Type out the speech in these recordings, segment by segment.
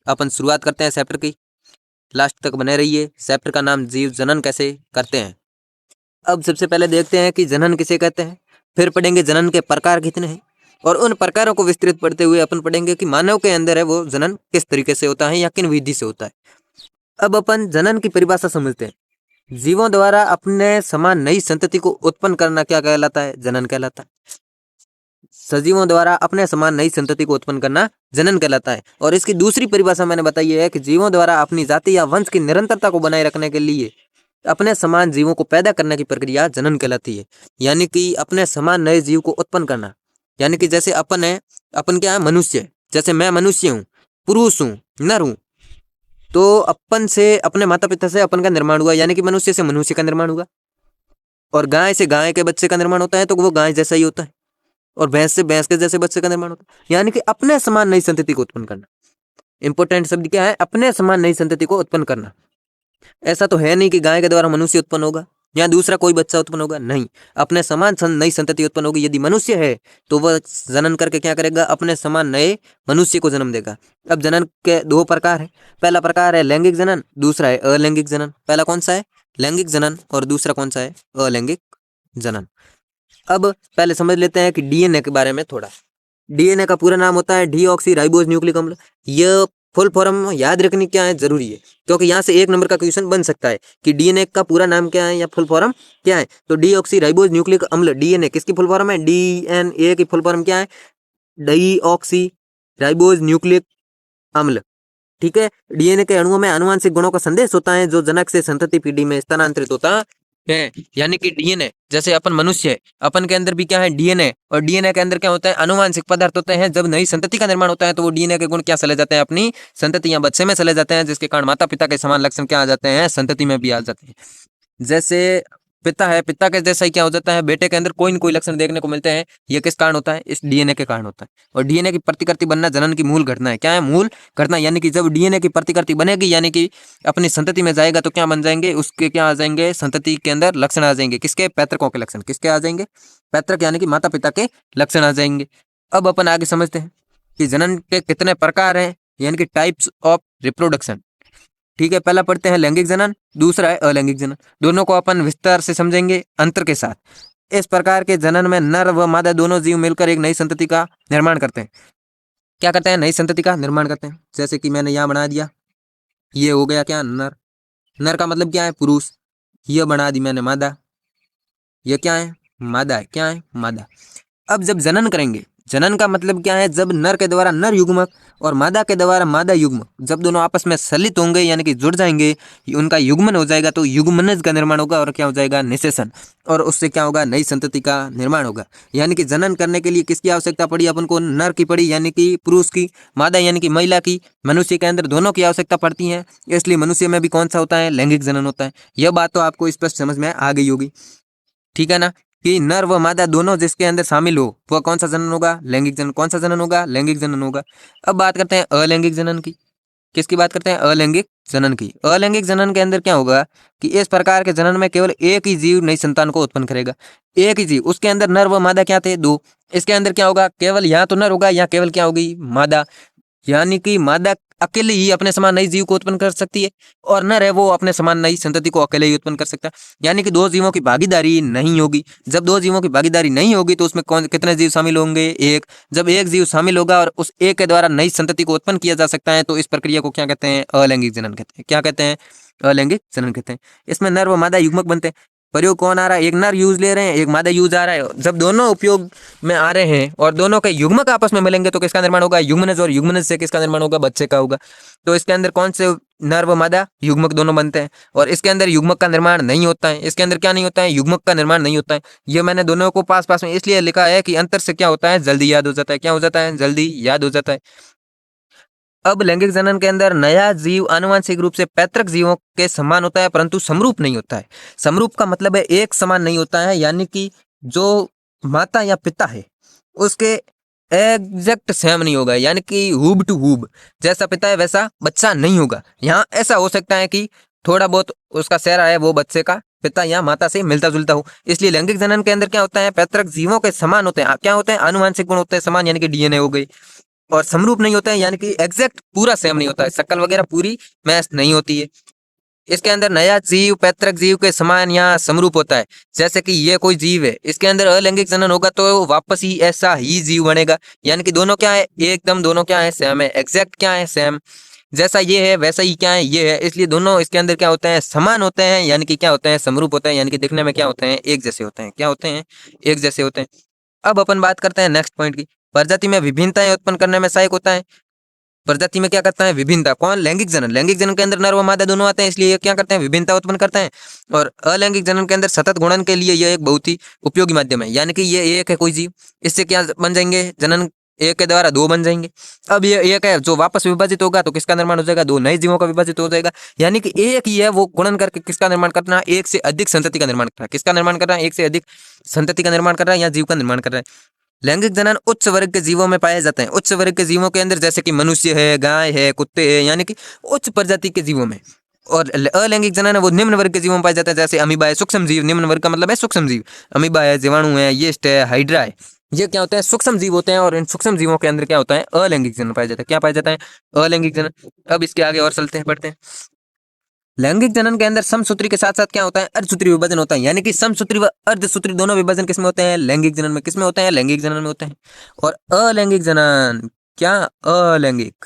अपन शुरुआत करते हैं चैप्टर की, लास्ट तक बने रहिए। चैप्टर का नाम जीव जनन कैसे करते हैं। अब सबसे पहले देखते हैं कि जनन किसे कहते हैं, फिर पढ़ेंगे जनन के प्रकार कितने हैं, और उन प्रकारों को विस्तृत पढ़ते हुए अपन पढ़ेंगे कि मानव के अंदर है वो जनन किस तरीके से होता है या किन विधि से होता है। अब अपन जनन की परिभाषा समझते हैं। जीवों द्वारा अपने समान नई संतति को उत्पन्न करना क्या कहलाता है, जनन कहलाता है। सजीवों द्वारा अपने समान नई संतति को उत्पन्न करना जनन कहलाता है। और इसकी दूसरी परिभाषा मैंने बताई है कि जीवों द्वारा अपनी जाति या वंश की निरंतरता को बनाए रखने के लिए अपने समान जीवों को पैदा करने की प्रक्रिया जनन कहलाती है। यानी कि अपने समान नए जीव को उत्पन्न करना, यानी कि जैसे अपन है, अपन क्या है, मनुष्य। जैसे मैं मनुष्य हूँ, पुरुष हूँ, नर हूँ, तो अपन से अपने माता पिता से अपन का निर्माण हुआ, यानी कि मनुष्य से मनुष्य का निर्माण हुआ। और गाय से गाय के बच्चे का निर्माण होता है तो वो गाय जैसा ही होता है। और भैंस से भैंस के जैसे बच्चे का निर्माण होता है, यानी कि अपने समान नई संतति को उत्पन्न करना। इंपॉर्टेंट शब्द क्या है, अपने समान नई संतति को उत्पन्न करना। ऐसा तो है नहीं कि गाय के द्वारा मनुष्य उत्पन्न होगा या दूसरा कोई बच्चा उत्पन्न होगा, नहीं, अपने समान नई संतति उत्पन्न होगी। यदि मनुष्य है तो वह जनन करके क्या करेगा, अपने समान नए मनुष्य को जन्म देगा। अब जनन के दो प्रकार है, पहला प्रकार है लैंगिक जनन, दूसरा है अलैंगिक जनन। पहला कौन सा है, लैंगिक जनन, और दूसरा कौन सा है, अलैंगिक जनन। अब पहले समझ लेते हैं कि डीएनए के बारे में थोड़ा। डीएनए का पूरा नाम होता है डीऑक्सी राइबोज न्यूक्लिक अम्ल। यह फुल फॉर्म याद रखनी क्या है, जरूरी है, क्योंकि यहाँ से 1 नंबर का क्वेश्चन बन सकता है कि डीएनए का पूरा नाम क्या है या फुल फॉर्म क्या है। तो डीऑक्सी राइबोज न्यूक्लिक अम्ल, डीएनए किसकी फुल फॉर्म है, डीएनए की फुल फॉर्म क्या है, डीऑक्सी राइबोज न्यूक्लिक अम्ल। ठीक है। डीएनए के अणुओं में आनुवंशिक गुणों का संदेश होता है जो जनक से संतति पीढ़ी में स्थानांतरित होता है। यानी कि डीएनए, जैसे अपन मनुष्य है, अपन के अंदर भी क्या है, डीएनए, और डीएनए के अंदर क्या होता है, आनुवंशिक पदार्थ होते हैं। जब नई संतति का निर्माण होता है तो वो डीएनए के गुण क्या चले जाते हैं, अपनी संतति या बच्चे में चले जाते हैं, जिसके कारण माता पिता के समान लक्षण क्या आ जाते हैं, संतति में भी आ जाते हैं। जैसे पिता है, पिता के जैसा ही क्या हो जाता है, बेटे के अंदर कोई न कोई लक्षण देखने को मिलते हैं। ये किस कारण होता है, इस डीएनए के कारण होता है। और डीएनए की प्रतिकृति बनना जनन की मूल घटना है। क्या है, मूल घटना, यानी कि जब डीएनए की प्रतिकृति बनेगी, यानी कि अपनी संतति में जाएगा तो क्या बन जाएंगे, उसके क्या आ जाएंगे, संतति के अंदर लक्षण आ जाएंगे। किसके, पैतृकों के लक्षण। किसके आ जाएंगे, पैतृक, यानी कि माता पिता के लक्षण आ जाएंगे। अब अपन आगे समझते हैं कि जनन के कितने प्रकार हैं, यानी कि टाइप्स ऑफ रिप्रोडक्शन। ठीक है, पहला पढ़ते हैं लैंगिक जनन, दूसरा है अलैंगिक जनन। दोनों को अपन विस्तार से समझेंगे अंतर के साथ। इस प्रकार के जनन में नर व मादा दोनों जीव मिलकर एक नई संतति का निर्माण करते हैं। क्या करते हैं, नई संतति का निर्माण करते हैं। जैसे कि मैंने यहाँ बना दिया, ये हो गया क्या, नर। नर का मतलब क्या है, पुरुष। ये बना दी मैंने मादा, ये क्या है, मादा है। क्या है, मादा। अब जब जनन करेंगे, जनन का मतलब क्या है, जब नर के द्वारा नर युग्मक और मादा के द्वारा मादा युग्मक जब दोनों आपस में सलित होंगे, यानी कि जुड़ जाएंगे, उनका युग्मन हो जाएगा, तो युग्मनज का निर्माण होगा और क्या हो जाएगा, निषेचन। और उससे क्या होगा, नई संतति का निर्माण होगा। यानी कि जनन करने के लिए किसकी आवश्यकता पड़ी अपन को, नर की पड़ी, यानी कि पुरुष की, मादा यानी कि महिला की। मनुष्य के अंदर दोनों की आवश्यकता पड़ती है, इसलिए मनुष्य में भी कौन सा होता है, लैंगिक जनन होता है। यह बात तो आपको स्पष्ट समझ में आ गई होगी। ठीक है ना, कि नर व मादा दोनों जिसके अंदर शामिल हो वह कौन सा जनन होगा, लैंगिक जनन। कौन सा जनन होगा, लैंगिक जनन होगा। अब बात करते हैं अलैंगिक जनन की। किसकी बात करते हैं, अलैंगिक जनन की। अलैंगिक जनन के अंदर क्या होगा कि इस प्रकार के जनन में केवल एक ही जीव नई संतान को उत्पन्न करेगा। एक ही जीव, उसके अंदर नर व मादा क्या थे, 2। इसके अंदर क्या होगा, केवल या तो नर होगा या केवल क्या होगी, मादा। यानी कि मादा अकेले ही अपने समान नई जीव को उत्पन्न कर सकती है, और नर है वो अपने समान नई संतति को अकेले ही उत्पन्न कर सकता है। यानी कि 2 जीवों की भागीदारी नहीं होगी। जब 2 जीवों की भागीदारी नहीं होगी तो उसमें कौन कितने जीव शामिल होंगे, 1। जब एक जीव शामिल होगा और उस एक के द्वारा नई संतति को उत्पन्न किया जा सकता है, तो इस प्रक्रिया को क्या कहते हैं, अलैंगिक जनन कहते हैं। क्या कहते हैं, अलैंगिक जनन कहते हैं। इसमें नर व मादा युग्मक बनते हैं। प्रयोग कौन आ रहा है, एक नर यूज ले रहे हैं, एक मादा यूज आ रहा है। जब दोनों उपयोग में आ रहे हैं और दोनों के युग्मक आपस में मिलेंगे तो किसका निर्माण होगा, युग्मनज, और युग्मनज से किसका निर्माण होगा, बच्चे का होगा। तो इसके अंदर कौन से नर व मादा युग्मक दोनों बनते हैं, और इसके अंदर युग्मक का निर्माण नहीं होता है। इसके अंदर क्या नहीं होता है, युग्मक का निर्माण नहीं होता है। ये मैंने दोनों को पास पास में इसलिए लिखा है कि अंतर से क्या होता है, जल्दी याद हो जाता है। क्या हो जाता है, जल्दी याद हो जाता है। अब लैंगिक जनन के अंदर नया जीव आनुवंशिक रूप से पैतृक जीवों के समान होता है, परंतु समरूप नहीं होता है। समरूप का मतलब है एक समान नहीं होता है, यानी कि जो माता या पिता है उसके एग्जैक्ट सेम नहीं होगा, यानी कि हुब टू हुब, जैसा पिता है वैसा बच्चा नहीं होगा। यहाँ ऐसा हो सकता है कि थोड़ा बहुत उसका चेहरा है वो बच्चे का पिता या माता से मिलता जुलता हो। इसलिए लैंगिक जनन के अंदर क्या होता है, पैतृक जीवों के समान होते हैं। क्या होते हैं, आनुवंशिक गुण होते हैं समान, यानी कि डीएनए हो गई। और समरूप नहीं होता है, यानी कि एग्जैक्ट पूरा सेम नहीं होता है, शक्ल वगैरह पूरी मैच नहीं होती है। इसके अंदर नया जीव पैतृक जीव के समान या समरूप होता है। जैसे कि ये कोई जीव है, इसके अंदर अलैंगिक जनन होगा तो वापस ही ऐसा ही जीव बनेगा, यानी कि दोनों क्या है, एकदम दोनों क्या है, सेम है, एग्जैक्ट क्या है, सेम। जैसा ये है वैसा ही क्या है, ये है, इसलिए दोनों इसके अंदर क्या होते हैं, समान होते हैं, यानी कि क्या होते हैं, समरूप होते हैं, यानी कि दिखने में क्या होते हैं, एक जैसे होते हैं। क्या होते हैं, एक जैसे होते हैं। अब अपन बात करते हैं नेक्स्ट पॉइंट की। प्रजाति में विभिन्नताएं उत्पन्न करने में सहायक होता है। प्रजाति में क्या करता है, विभिन्नता। कौन, लैंगिक जनन। लैंगिक जनन के अंदर नर व मादा दोनों आते हैं, इसलिए ये क्या करते हैं, विभिन्नता उत्पन्न करते हैं। और अलैंगिक जनन के अंदर सतत गुणन के लिए यह एक बहुत ही उपयोगी माध्यम है, यानी कि ये एक है कोई जीव, इससे क्या बन जाएंगे, जनन एक के द्वारा दो बन जाएंगे। अब ये एक है जो वापस विभाजित होगा तो किसका निर्माण हो जाएगा, दो नए जीवों का विभाजित हो जाएगा, यानी कि एक ही है वो गुणन करके किसका निर्माण करना है, एक से अधिक संतति का निर्माण करना है। किसका निर्माण कर रहा है, एक से अधिक संतति का निर्माण कर रहा है या जीव का निर्माण कर रहा है। लैंगिक जनन उच्च वर्ग के जीवों में पाए जाते हैं। उच्च वर्ग के जीवों के अंदर जैसे कि मनुष्य है, गाय है, कुत्ते है, यानी कि उच्च प्रजाति के जीवों में। और अलैंगिक जनन है वो निम्न वर्ग के जीवों में पाया जाता है, जैसे अमीबा है, सूक्ष्म जीव। निम्न वर्ग का मतलब है सूक्ष्म जीव। अमीबा है, जीवाणु है, यीस्ट है, हाइड्रा है, ये क्या होते हैं, सूक्ष्म जीव होते हैं। और इन सूक्ष्म जीवों के अंदर क्या होता है, अलैंगिक जनन पाया जाता है। क्या पाया जाता है, अलैंगिक जनन। अब इसके आगे और चलते हैं, बढ़ते हैं। लैंगिक जनन के अंदर समसूत्री के साथ साथ क्या होता है, अर्धसूत्री विभाजन होता है, यानी कि समसूत्री व अर्धसूत्री दोनों विभाजन किसमें होते हैं, लैंगिक जनन में। किसमें होते हैं, लैंगिक जनन में होते हैं। और अलैंगिक जनन, क्या, अलैंगिक,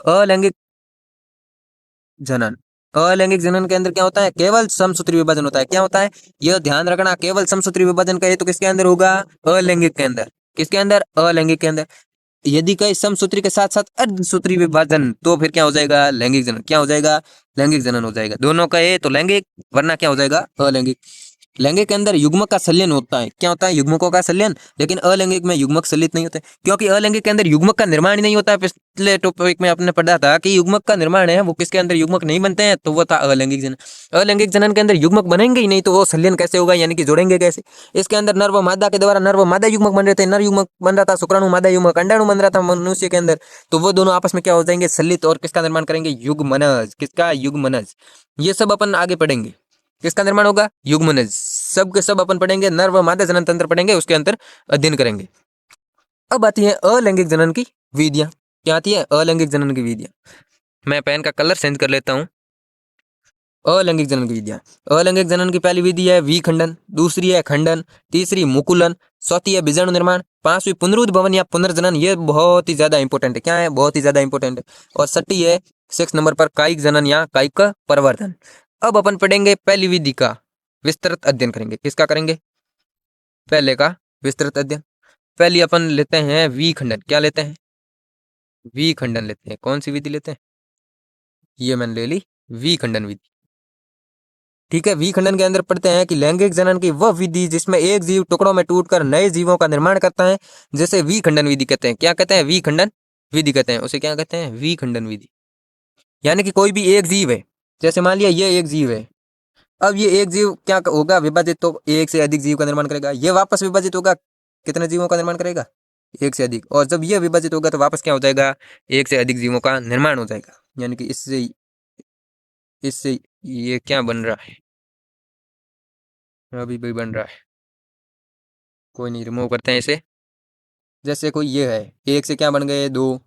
अलैंगिक जनन। अलैंगिक जनन के अंदर क्या होता है, केवल समसूत्री विभाजन होता है। क्या होता है, यह ध्यान रखना, केवल समसूत्री विभाजन कहे तो किसके अंदर होगा, अलैंगिक के अंदर। किसके अंदर, अलैंगिक के अंदर। यदि कहीं समसूत्री के साथ साथ अर्धसूत्री विभाजन तो फिर क्या हो जाएगा, लैंगिक जनन। क्या हो जाएगा, लैंगिक जनन हो जाएगा। दोनों कहे तो लैंगिक, वरना क्या हो जाएगा, अलैंगिक। लैंगिक के अंदर युग्मक का संलयन होता है। क्या होता है, युग्मकों का संलयन। लेकिन अलैंगिक में युग्मक संलित नहीं होते, क्योंकि अलैंगिक के अंदर युग्मक का निर्माण ही नहीं होता है। पिछले टॉपिक में आपने पढ़ा था कि युग्मक का निर्माण है वो किसके अंदर, युग्मक नहीं बनते हैं, तो वो था अलैंगिक जनन। अलैंगिक जनन के अंदर युग्मक बनेंगे ही नहीं, तो वो संलयन कैसे होगा, यानी कि जोड़ेंगे कैसे। इसके अंदर नर व मादा के द्वारा नर व मादा युग्मक बन रहे थे। नर युग्मक बन रहा था, शुक्राणु मादा युग्मक, अंडाणु बन रहा था मनुष्य के अंदर, तो वो दोनों आपस में क्या हो जाएंगे, संलित। और किसका निर्माण करेंगे, युग्मनज। किसका, युग्मनज। ये सब अपन आगे पढ़ेंगे, किसका निर्माण होगा, युग्मनज। सब के सब अपन पढ़ेंगे, नर व मादा जनन तंत्र पढ़ेंगे, उसके अंतर अध्ययन करेंगे। अब आती है अलैंगिक जनन की विधियां। क्या आती है, अलैंगिक जनन की विधियां। मैं पेन का कलर चेंज कर लेता हूं। अलैंगिक जनन की विधियां। अलैंगिक जनन की पहली विधि है विखंडन, दूसरी है खंडन, तीसरी मुकुलन, चौथी है बीजाणु निर्माण, पांचवी पुनरुद्भवन या पुनर्जनन, ये बहुत ही ज्यादा इंपॉर्टेंट है। क्या है, बहुत ही ज्यादा इंपॉर्टेंट है। और छठी है 6 नंबर पर कायिक जनन या कायिक का प्रवर्धन। अब अपन पढ़ेंगे पहली विधि का विस्तृत अध्ययन करेंगे। किसका करेंगे, पहले का विस्तृत अध्ययन। पहली अपन लेते हैं विखंडन। क्या लेते हैं, विखंडन लेते हैं। कौन सी विधि लेते हैं, ये मैंने ले ली, विखंडन विधि। ठीक है, विखंडन के अंदर पढ़ते हैं कि लैंगिक जनन की वह विधि जिसमें एक जीव टुकड़ों में टूटकर नए जीवों का निर्माण करता है, जैसे विखंडन विधि कहते हैं। क्या कहते हैं, विखंडन विधि कहते हैं, उसे क्या कहते हैं, विखंडन विधि। यानी कि कोई भी एक जीव है, जैसे मान लिया ये एक जीव है, अब ये एक जीव क्या होगा, विभाजित, तो एक से अधिक जीव का निर्माण करेगा। ये वापस विभाजित होगा, कितने जीवों का निर्माण करेगा, एक से अधिक। और जब ये विभाजित होगा तो वापस क्या हो जाएगा, एक से अधिक जीवों का निर्माण हो जाएगा। यानी कि इससे इससे ये क्या बन रहा है, अभी भी बन रहा है, कोई नहीं, रिमूव करते हैं इसे। जैसे कोई ये है, एक से क्या बन गए, दो।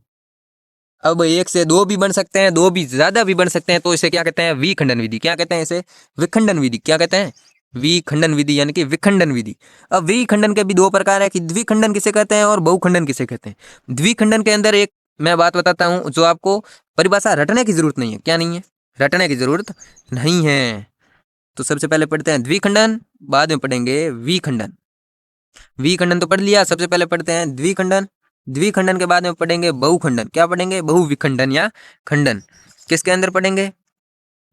अब एक से दो भी बन सकते हैं, दो भी ज्यादा भी बन सकते हैं, तो इसे क्या कहते हैं, विखंडन विधि। क्या कहते हैं इसे, विखंडन विधि। क्या कहते हैं, विखंडन विधि, यानी कि विखंडन विधि। अब विखंडन के भी दो प्रकार है कि द्विखंडन किसे कहते हैं और बहुखंडन किसे कहते हैं। द्विखंडन के अंदर एक मैं बात बताता हूं, जो आपको परिभाषा रटने की जरूरत नहीं है। क्या नहीं है, रटने की जरूरत नहीं है। तो सबसे पहले पढ़ते हैं द्विखंडन, बाद में पढ़ेंगे विखंडन। विखंडन तो पढ़ लिया, सबसे पहले पढ़ते हैं द्विखंडन। द्विखंडन के बाद में पढ़ेंगे बहुखंडन। क्या पढ़ेंगे, बहुविखंडन या खंडन। किसके अंदर पढ़ेंगे,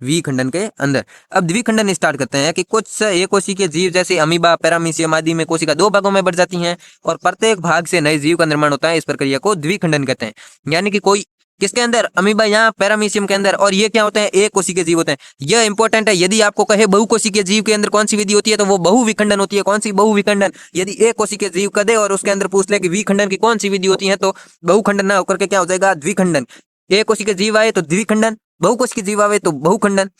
विखंडन के अंदर। अब द्विखंडन स्टार्ट करते हैं कि कुछ एक कोशिकीय जीव जैसे अमीबा, पैरामीशियम आदि में कोशिका दो भागों में बढ़ जाती हैं और प्रत्येक भाग से नए जीव का निर्माण होता है। इस प्रक्रिया को द्विखंडन कहते हैं। यानी कि कोई किसके अंदर, अमीबा या पैरामीशियम के अंदर, और ये क्या होते हैं, एक कोशिकीय जीव होते हैं। यह इंपॉर्टेंट है, यदि आपको कहे बहुकोशिकीय जीव के अंदर कौन सी विधि होती है, तो वो बहुविखंडन होती है। कौन सी, बहुविखंडन। यदि एक कोशिकीय जीव का दे और उसके अंदर पूछ ले कि विखंडन की कौन सी विधि होती है, तो बहुखंडन ना होकर के क्या हो जाएगा, द्विखंडन। एक कोशिकीय जीव आए तो द्विखंडन, बहुकोशिकीय जीव आए तो बहुखंडन।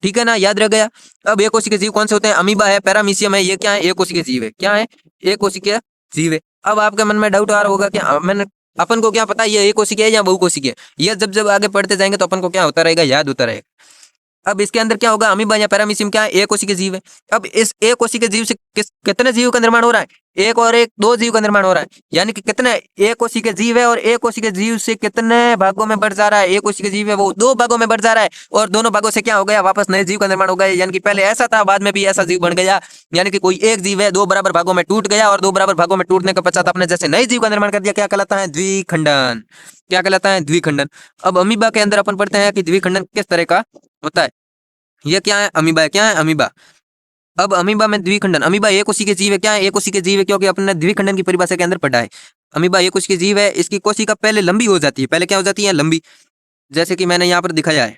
ठीक है ना, याद रह गया। अब एक कोशिकीय जीव कौन से होते हैं, अमीबा है, पैरामीशियम है, ये क्या है, एक कोशिकीय जीव है। क्या है, एक कोशिकीय जीव है। अब आपके मन में डाउट आ रहा होगा कि मैंने अपन को क्या पता ये एक कोशिकीय है या बहुकोशिकीय है। ये जब जब आगे पढ़ते जाएंगे तो अपन को क्या होता रहेगा, याद होता रहेगा। अब इसके अंदर क्या होगा, अमीबा या पैरामीशियम क्या है, एक कोशिकीय जीव है। अब इस एक कोशिकीय जीव से कितने जीव का निर्माण हो रहा है, एक और एक दो जीव का निर्माण हो रहा है। यानी कि कितने, एक कोशिकीय जीव है और एक कोशिकीय जीव से कितने भागों में बढ़ जा रहा है, एक कोशिकीय जीव है वो दो भागों में बढ़ जा रहा है और दोनों भागों से क्या हो गया, वापस नए जीव का निर्माण हो गया। यानी कि पहले ऐसा था, बाद में भी ऐसा जीव बन गया। यानी कि कोई एक जीव है, दो बराबर भागों में टूट गया और दो बराबर भागों में टूटने के पश्चात अपने जैसे नए जीव का निर्माण कर दिया। क्या कहलाता है, द्विखंडन। क्या कहलाता है, द्विखंडन। अब अमीबा के अंदर अपन पढ़ते हैं कि द्विखंडन किस तरह का होता है। ये क्या है, अमीबा है। क्या है, अमीबा। अब अमीबा में द्विखंडन, अमीबा एक कोशिकीय जीव है। क्या है, एक कोशिकीय जीव है क्योंकि अपने द्विखंडन की परिभाषा के अंदर पढ़ा है। अमीबा एक कोशिकीय जीव है, इसकी कोशिका पहले लंबी हो जाती है। पहले क्या हो जाती है, लंबी। जैसे कि मैंने यहाँ पर दिखाया है,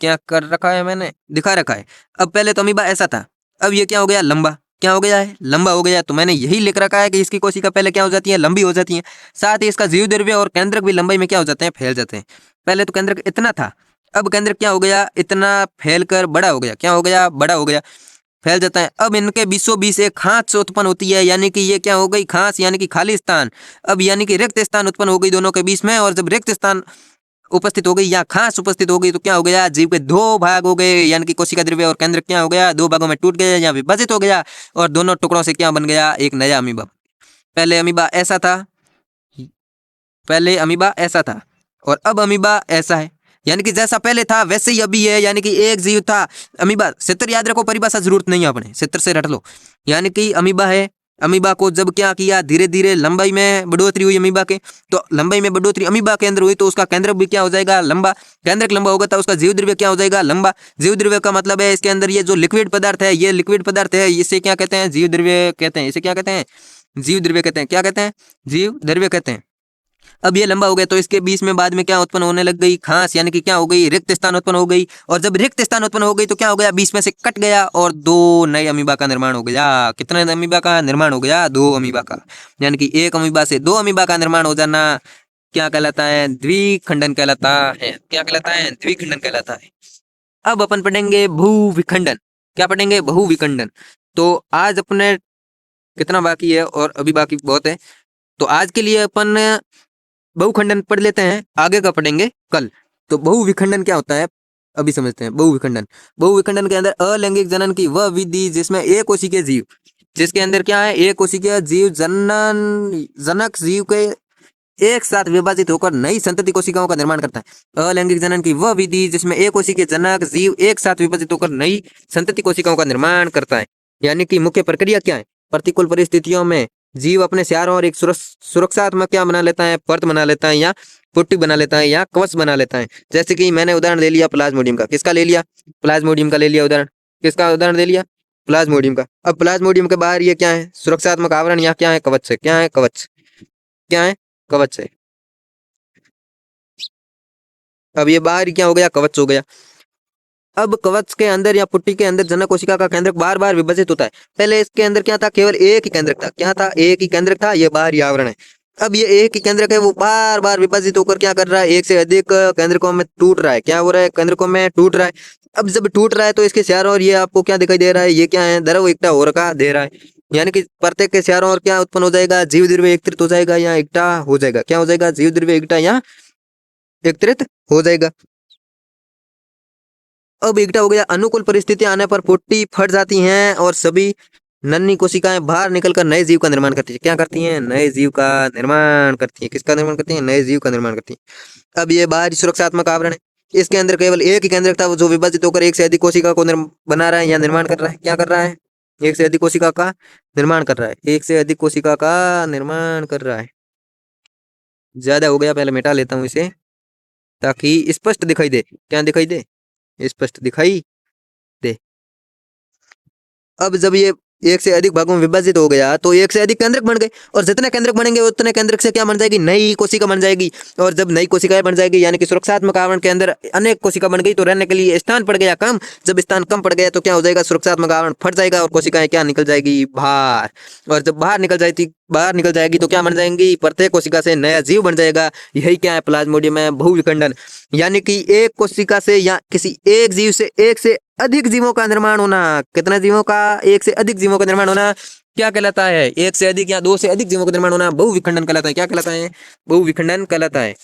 क्या कर रखा है मैंने, दिखा रखा है। अब पहले तो अमीबा ऐसा था, अब ये क्या हो गया, लंबा। क्या हो गया है, लंबा हो गया। तो मैंने यही लिख रखा है कि इसकी कोशिका पहले क्या हो जाती है, लंबी हो जाती है। साथ ही इसका जीव द्रव्य और केंद्रक भी लंबाई में क्या हो जाते हैं, फैल जाते हैं। पहले तो केंद्रक इतना था, अब केंद्रक क्या हो गया, इतना फैलकर बड़ा हो गया। क्या हो गया, बड़ा हो गया, फैल जाता है। अब इनके बीचों बीच एक खांच उत्पन्न होती है। यानी कि ये क्या हो गई, खांच, यानी कि खाली स्थान। अब यानी कि रिक्त स्थान उत्पन्न हो गई दोनों के बीच में, और जब रिक्त स्थान उपस्थित हो गई या खास उपस्थित हो गई तो क्या हो गया, जीव के दो भाग हो गए। यानी कि कोशिका द्रव्य और केंद्र क्या हो गया, दो भागों में टूट गया या विभाजित हो गया और दोनों टुकड़ों से क्या बन गया, एक नया अमीबा। पहले अमीबा ऐसा था, पहले अमीबा ऐसा था और अब अमीबा ऐसा है। यानी कि जैसा पहले था वैसे ही अभी है। यानी कि एक जीव था अमीबा, क्षेत्र याद रखो, परिभाषा जरूरत नहीं है, अपने क्षेत्र से रट लो। यानी कि अमीबा है, अमीबा को जब क्या किया, धीरे धीरे लंबाई में बढ़ोतरी हुई अमीबा के, तो लंबाई में बढ़ोतरी अमीबा के अंदर हुई तो उसका केंद्रक भी क्या हो जाएगा, लंबा। केंद्रक लंबा होगा तो उसका जीव द्रव्य क्या हो जाएगा, लंबा। जीव द्रव्य का मतलब है इसके अंदर ये जो लिक्विड पदार्थ है, ये लिक्विड पदार्थ है, इसे क्या कहते हैं, जीव द्रव्य कहते हैं। इसे क्या कहते हैं, जीव द्रव्य कहते हैं। क्या कहते हैं, जीव द्रव्य कहते हैं। अब ये लंबा हो गया तो इसके बीच में बाद में क्या उत्पन्न होने लग गई, खास। यानी कि क्या हो गई, रिक्त स्थान उत्पन्न हो गई। और जब रिक्त स्थान उत्पन्न हो गई तो क्या हो गया, बीच में से कट गया और दो नए अमीबा का निर्माण हो गया। कितने अमीबा का निर्माण हो गया, दो अमीबा का। यानी कि एक अमीबा से दो अमीबा का निर्माण हो जाना क्या कहलाता है, द्विखंडन कहलाता है। क्या कहलाता है, द्विखंडन कहलाता है। अब अपन पढ़ेंगे भूविखंडन। क्या पढ़ेंगे, बहुविखंडन। तो आज अपने कितना बाकी है, और अभी बाकी बहुत है। तो आज के लिए अपन बहुखंडन पढ़ लेते हैं, आगे का पढ़ेंगे कल। तो बहुविखंडन क्या होता है अभी समझते हैं। बहुविखंडन, बहुविखंडन के अंदर अलैंगिक जनन की वह विधि जिसमें एक कोशिकीय जीव, जिसके अंदर क्या है, एक कोशिकीय जीव जनन जनक जीव के एक साथ विभाजित होकर नई संतति कोशिकाओं का निर्माण करता है। अलैंगिक जनन की वह विधि जिसमें एक कोशिकीय जनक जीव एक साथ विभाजित होकर नई संतति कोशिकाओं का निर्माण करता है। यानी कि मुख्य प्रक्रिया क्या है, प्रतिकूल परिस्थितियों में जीव अपने चारों ओर एक सुरक्षात्मक क्या बना लेता है, परत बना लेता है या पुट्टी बना लेता है या कवच बना लेता है। जैसे कि मैंने उदाहरण ले लिया प्लाज्मोडियम का। किसका ले लिया, प्लाज्मोडियम का ले लिया उदाहरण। किसका उदाहरण ले लिया, प्लाज्मोडियम का। अब प्लाज्मोडियम के बाहर ये क्या है, सुरक्षात्मक आवरण या क्या है, कवच है। क्या है, कवच। क्या है, कवच है। अब ये बाहर क्या हो गया, कवच हो गया। अब कवच के अंदर या पुट्टी के अंदर जनक कोशिका का केंद्रक बार बार विभाजित होता है। पहले इसके अंदर क्या था, केवल एक ही केंद्रक था। क्या था, एक ही केंद्रक था, ये बाहरी आवरण है। अब ये एक ही केंद्रक है, वो बार बार विभाजित होकर क्या कर रहा है, एक से अधिक केंद्रकों में टूट रहा है। क्या हो रहा है, केंद्रकों में टूट रहा है। अब जब टूट रहा है तो इसके चारों ओर ये आपको क्या दिखाई दे रहा है, ये क्या है, द्रव इकट्ठा हो रखा दे रहा है। यानी कि प्रत्येक के चारों ओर क्या उत्पन्न हो जाएगा, जीव द्रव्य एकत्रित हो जाएगा या इकट्ठा हो जाएगा। क्या हो जाएगा, जीव द्रव्य इकट्ठा या एकत्रित हो जाएगा। अब इकट्ठा हो गया, अनुकूल परिस्थिति आने पर पुट्टी फट जाती हैं और सभी नन्ही कोशिकाएं बाहर निकलकर नए जीव का निर्माण करती है। क्या करती हैं, नए जीव का निर्माण करती है। किसका निर्माण करती है, नए जीव का निर्माण करती है। अब ये बाहरी सुरक्षात्मक आवरण है, इसके अंदर केवल एक ही केंद्रक था जो विभाजित होकर एक से अधिक कोशिका को बना रहा है या निर्माण कर रहा है। क्या कर रहा है, एक से अधिक कोशिका का निर्माण कर रहा है। एक से अधिक कोशिका का निर्माण कर रहा है। ज्यादा हो गया, पहले मिटा लेता हूँ इसे ताकि स्पष्ट दिखाई दे। क्या दिखाई दे, स्पष्ट दिखाई दे। अब जब ये एक से अधिक भागों में विभाजित हो गया तो एक से अधिक केंद्रक बन गए, और जितने केंद्रक बनेंगे उतने केंद्रक से क्या बन जाएगी, नई कोशिका बन जाएगी। और जब नई कोशिकाएं बन जाएगी यानी कि सुरक्षात्मक आवरण के अंदर अनेक कोशिका बन गई तो रहने के लिए स्थान पड़ गया कम। जब स्थान कम पड़ गया तो क्या हो जाएगा, सुरक्षात्मक आवरण फट जाएगा और कोशिकाएं क्या निकल जाएगी, बाहर। और जब बाहर निकल जाएगी तो क्या बन जाएंगी, प्रत्येक कोशिका से नया जीव बन जाएगा। यही क्या है, प्लाज्मोडियम है, बहुविखंडन। यानी कि एक कोशिका से या किसी एक जीव से एक से अधिक जीवों का निर्माण होना। कितना जीवों का, एक से अधिक जीवों का निर्माण होना। क्या कहलाता है? एक से अधिक या दो से अधिक जीवों का निर्माण होना बहुविखंडन कहलाता है। क्या कहलाता है? बहुविखंडन कहलाता है।